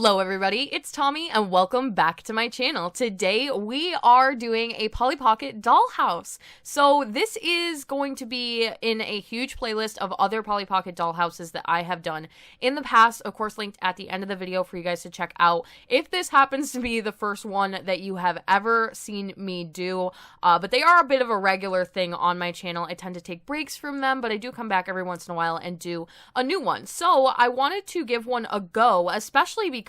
Hello everybody, it's Tommy and welcome back to my channel. Today we are doing a Polly Pocket dollhouse. So this is going to be in a huge playlist of other Polly Pocket dollhouses that I have done in the past, of course linked at the end of the video for you guys to check out if this happens to be the first one that you have ever seen me do. But they are a bit of a regular thing on my channel. I tend to take breaks from them, but I do come back every once in a while and do a new one. So I wanted to give one a go, especially because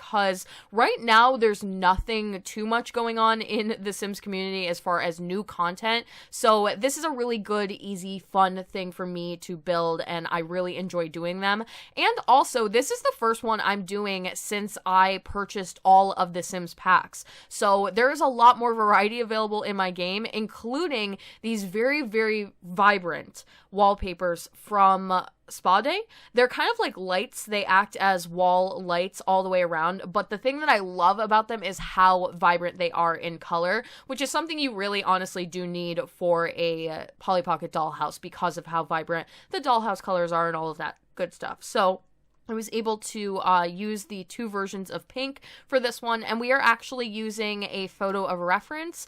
right now there's nothing too much going on in the Sims community as far as new content. So this is a really good, easy, fun thing for me to build, and I really enjoy doing them. And also, this is the first one I'm doing since I purchased all of the Sims packs. So there's a lot more variety available in my game, including these very, very vibrant wallpapers from Spa Day. They're kind of like lights. They act as wall lights all the way around, but the thing that I love about them is how vibrant they are in color, which is something you really honestly do need for a Polly Pocket dollhouse because of how vibrant the dollhouse colors are and all of that good stuff. So I was able to use the two versions of pink for this one, and we are actually using a photo of reference.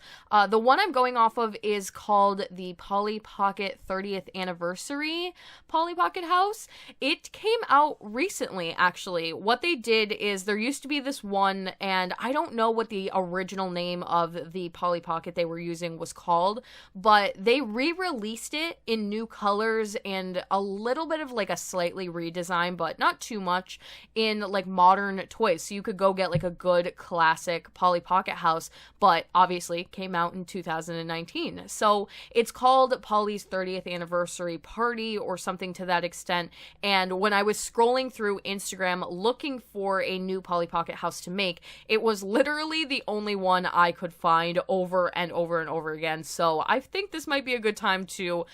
The one I'm going off of is called the Polly Pocket 30th Anniversary Polly Pocket House. It came out recently, actually. What they did is there used to be this one, and I don't know what the original name of the Polly Pocket they were using was called, but they re-released it in new colors and a little bit of like a slightly redesign, but not too much, in like modern toys. So you could go get like a good classic Polly Pocket house, but obviously came out in 2019. So it's called Polly's 30th Anniversary Party or something to that extent. And when I was scrolling through Instagram looking for a new Polly Pocket house to make, it was literally the only one I could find over and over and over again. So I think this might be a good time to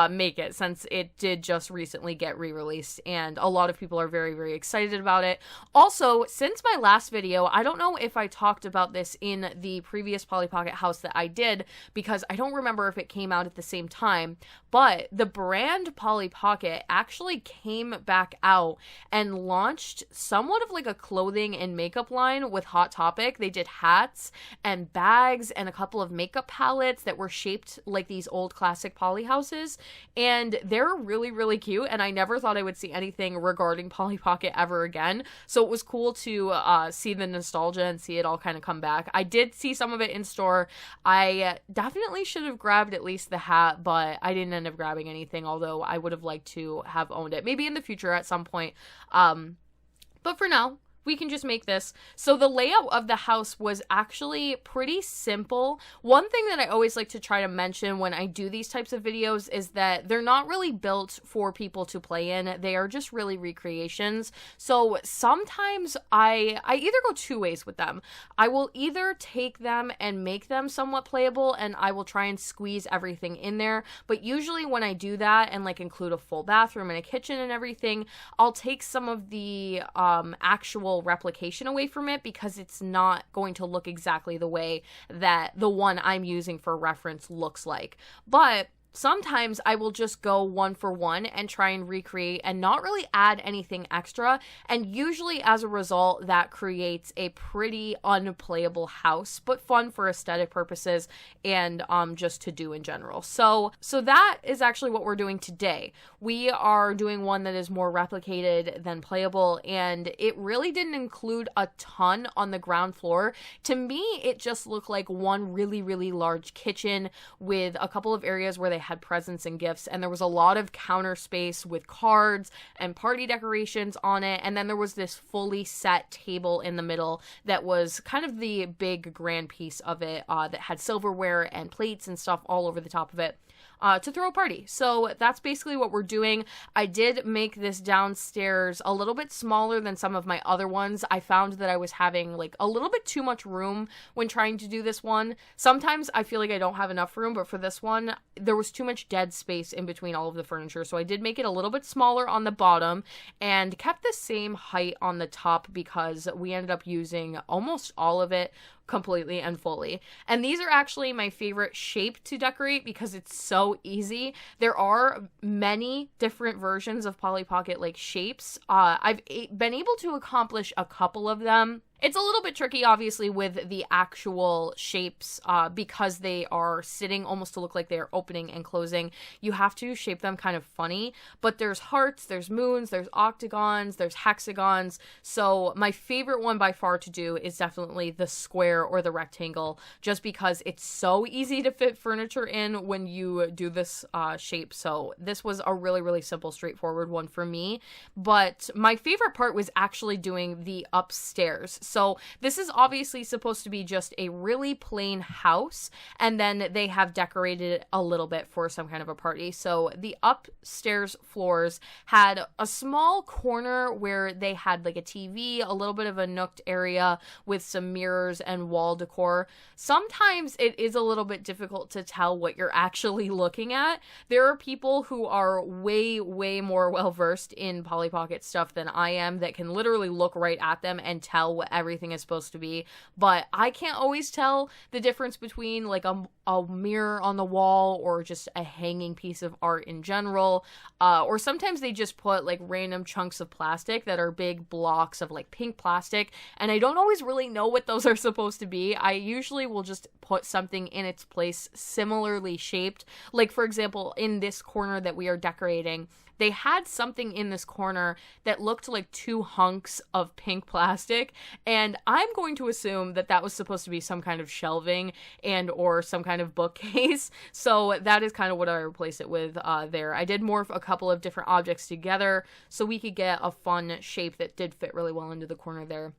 make it, since it did just recently get re-released and a lot of people are very, very excited about it. Also, since my last video, I don't know if I talked about this in the previous Polly Pocket house that I did, because I don't remember if it came out at the same time, but the brand Polly Pocket actually came back out and launched somewhat of like a clothing and makeup line with Hot Topic. They did hats and bags and a couple of makeup palettes that were shaped like these old classic Polly houses, and they're really, really cute, and I never thought I would see anything regarding Polly Pocket ever again. So it was cool to see the nostalgia and see it all kind of come back. I did see some of it in store. I definitely should have grabbed at least the hat, but I didn't end up grabbing anything, although I would have liked to have owned it. Maybe in the future at some point. But for now, we can just make this. So the layout of the house was actually pretty simple. One thing that I always like to try to mention when I do these types of videos is that they're not really built for people to play in. They are just really recreations. So sometimes I either go two ways with them. I will either take them and make them somewhat playable, and I will try and squeeze everything in there. But usually when I do that and like include a full bathroom and a kitchen and everything, I'll take some of the actual replication away from it, because it's not going to look exactly the way that the one I'm using for reference looks like. But sometimes I will just go one for one and try and recreate and not really add anything extra, and usually as a result that creates a pretty unplayable house, but fun for aesthetic purposes and just to do in general. So that is actually what we're doing today. We are doing one that is more replicated than playable, and it really didn't include a ton on the ground floor. To me, it just looked like one really, really large kitchen with a couple of areas where they had presents and gifts, and there was a lot of counter space with cards and party decorations on it, and then there was this fully set table in the middle that was kind of the big grand piece of it, that had silverware and plates and stuff all over the top of it. To throw a party. So that's basically what we're doing. I did make this downstairs a little bit smaller than some of my other ones. I found that I was having like a little bit too much room when trying to do this one. Sometimes I feel like I don't have enough room, but for this one, there was too much dead space in between all of the furniture. So I did make it a little bit smaller on the bottom and kept the same height on the top, because we ended up using almost all of it completely and fully. And these are actually my favorite shape to decorate because it's so easy. There are many different versions of Polly Pocket like shapes. I've been able to accomplish a couple of them It's a little bit tricky, obviously, with the actual shapes because they are sitting almost to look like they're opening and closing. You have to shape them kind of funny, but there's hearts, there's moons, there's octagons, there's hexagons. So my favorite one by far to do is definitely the square or the rectangle, just because it's so easy to fit furniture in when you do this shape. So this was a really, really simple, straightforward one for me. But my favorite part was actually doing the upstairs. So this is obviously supposed to be just a really plain house, and then they have decorated it a little bit for some kind of a party. So the upstairs floors had a small corner where they had like a TV, a little bit of a nooked area with some mirrors and wall decor. Sometimes it is a little bit difficult to tell what you're actually looking at. There are people who are way, way more well-versed in Polly Pocket stuff than I am that can literally look right at them and tell what everything is supposed to be, but I can't always tell the difference between like a mirror on the wall or just a hanging piece of art in general, or sometimes they just put like random chunks of plastic that are big blocks of like pink plastic, and I don't always really know what those are supposed to be. I usually will just put something in its place similarly shaped. Like for example, in this corner that we are decorating, they had something in this corner that looked like two hunks of pink plastic, and I'm going to assume that that was supposed to be some kind of shelving and or some kind of bookcase. So that is kind of what I replaced it with there. I did morph a couple of different objects together so we could get a fun shape that did fit really well into the corner there.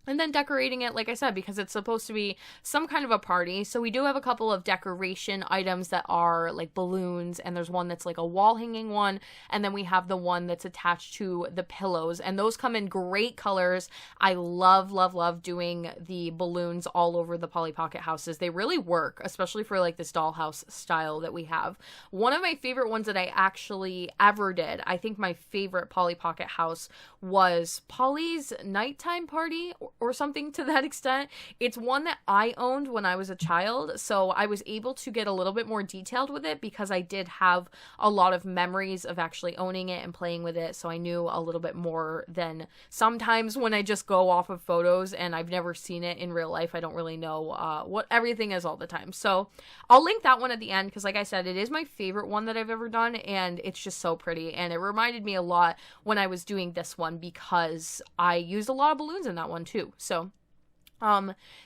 And then decorating it, like I said, because it's supposed to be some kind of a party. So we do have a couple of decoration items that are like balloons, and there's one that's like a wall hanging one, and then we have the one that's attached to the pillows, and those come in great colors. I love, love, love doing the balloons all over the Polly Pocket houses. They really work, especially for like this dollhouse style that we have. One of my favorite ones that I actually ever did, I think my favorite Polly Pocket house was Polly's Nighttime Party, or something to that extent. It's one that I owned when I was a child, so I was able to get a little bit more detailed with it because I did have a lot of memories of actually owning it and playing with it, so I knew a little bit more than sometimes when I just go off of photos and I've never seen it in real life. I don't really know what everything is all the time. So I'll link that one at the end because, like I said, it is my favorite one that I've ever done, and it's just so pretty, and it reminded me a lot when I was doing this one because I used a lot of balloons in that one too. So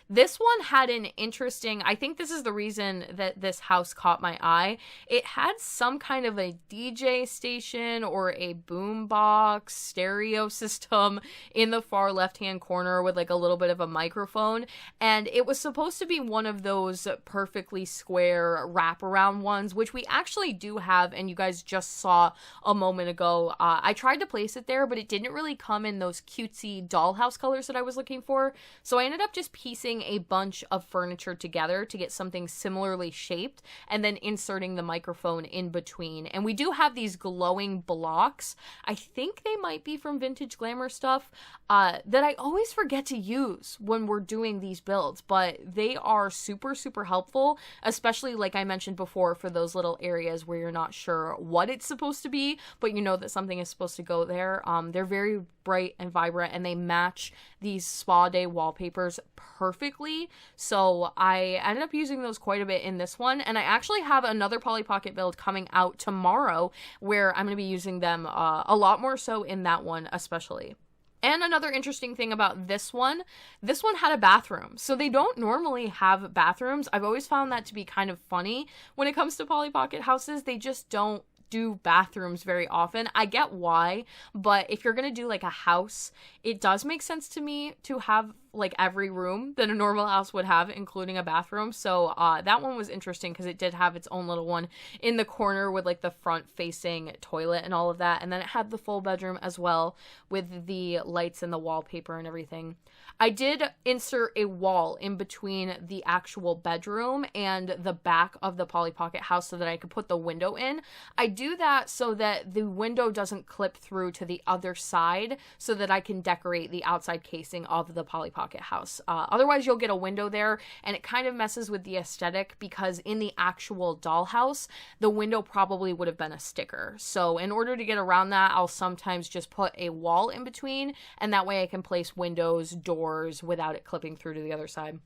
this one had an interesting, I think this is the reason that this house caught my eye. It had some kind of a DJ station or a boombox stereo system in the far left-hand corner with like a little bit of a microphone. And it was supposed to be one of those perfectly square wraparound ones, which we actually do have, and you guys just saw a moment ago. I tried to place it there, but it didn't really come in those cutesy dollhouse colors that I was looking for. So I ended up just piecing a bunch of furniture together to get something similarly shaped and then inserting the microphone in between. And we do have these glowing blocks. I think they might be from Vintage Glamour stuff that I always forget to use when we're doing these builds, but they are super, super helpful, especially like I mentioned before for those little areas where you're not sure what it's supposed to be, but you know that something is supposed to go there. They're very bright and vibrant, and they match these spa day wallpapers perfectly. So I ended up using those quite a bit in this one, and I actually have another Polly Pocket build coming out tomorrow where I'm going to be using them a lot more so in that one especially. And another interesting thing about this one had a bathroom. So they don't normally have bathrooms. I've always found that to be kind of funny when it comes to Polly Pocket houses. They just don't do bathrooms very often. I get why, but if you're gonna do like a house, it does make sense to me to have like every room that a normal house would have, including a bathroom. So that one was interesting because it did have its own little one in the corner with like the front facing toilet and all of that, and then it had the full bedroom as well with the lights and the wallpaper and everything. I did insert a wall in between the actual bedroom and the back of the Polly Pocket house so that I could put the window in. I do that so that the window doesn't clip through to the other side so that I can decorate the outside casing of the Polly Pocket house. Otherwise, you'll get a window there, and it kind of messes with the aesthetic because in the actual dollhouse, the window probably would have been a sticker. So in order to get around that, I'll sometimes just put a wall in between, and that way I can place windows, doors without it clipping through to the other side.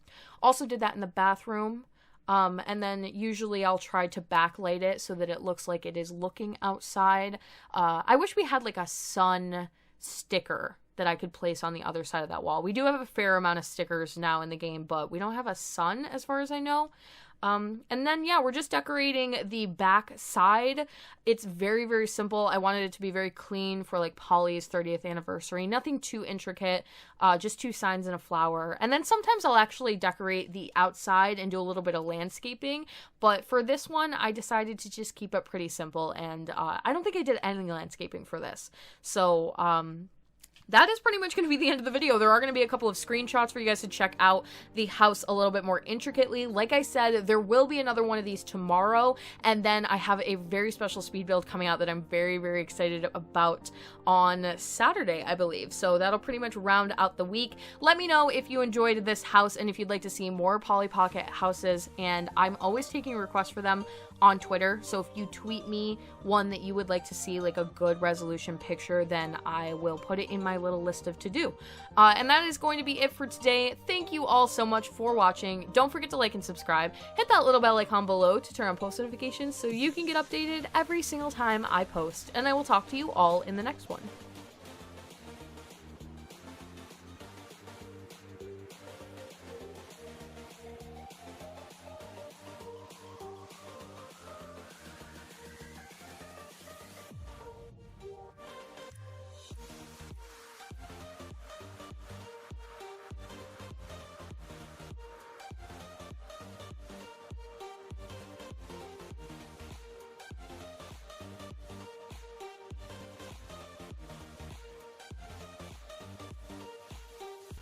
Also did that in the bathroom. And then usually I'll try to backlight it so that it looks like it is looking outside. I wish we had like a sun sticker that I could place on the other side of that wall. We do have a fair amount of stickers now in the game, but we don't have a sun as far as I know. And then, yeah, we're just decorating the back side. It's very, very simple. I wanted it to be very clean for, like, Polly's 30th anniversary. Nothing too intricate, just 2 signs and a flower. And then sometimes I'll actually decorate the outside and do a little bit of landscaping. But for this one, I decided to just keep it pretty simple. And I don't think I did any landscaping for this. So, that is pretty much going to be the end of the video. There are going to be a couple of screenshots for you guys to check out the house a little bit more intricately. Like I said, there will be another one of these tomorrow, and then I have a very special speed build coming out that I'm very, very excited about on Saturday, I believe. So that'll pretty much round out the week. Let me know if you enjoyed this house and if you'd like to see more Polly Pocket houses, and I'm always taking requests for them on Twitter. So if you tweet me one that you would like to see, like a good resolution picture, then I will put it in my little list of to-do. And that is going to be it for today. Thank you all so much for watching. Don't forget to like and subscribe. Hit that little bell icon below to turn on post notifications so you can get updated every single time I post. And I will talk to you all in the next one.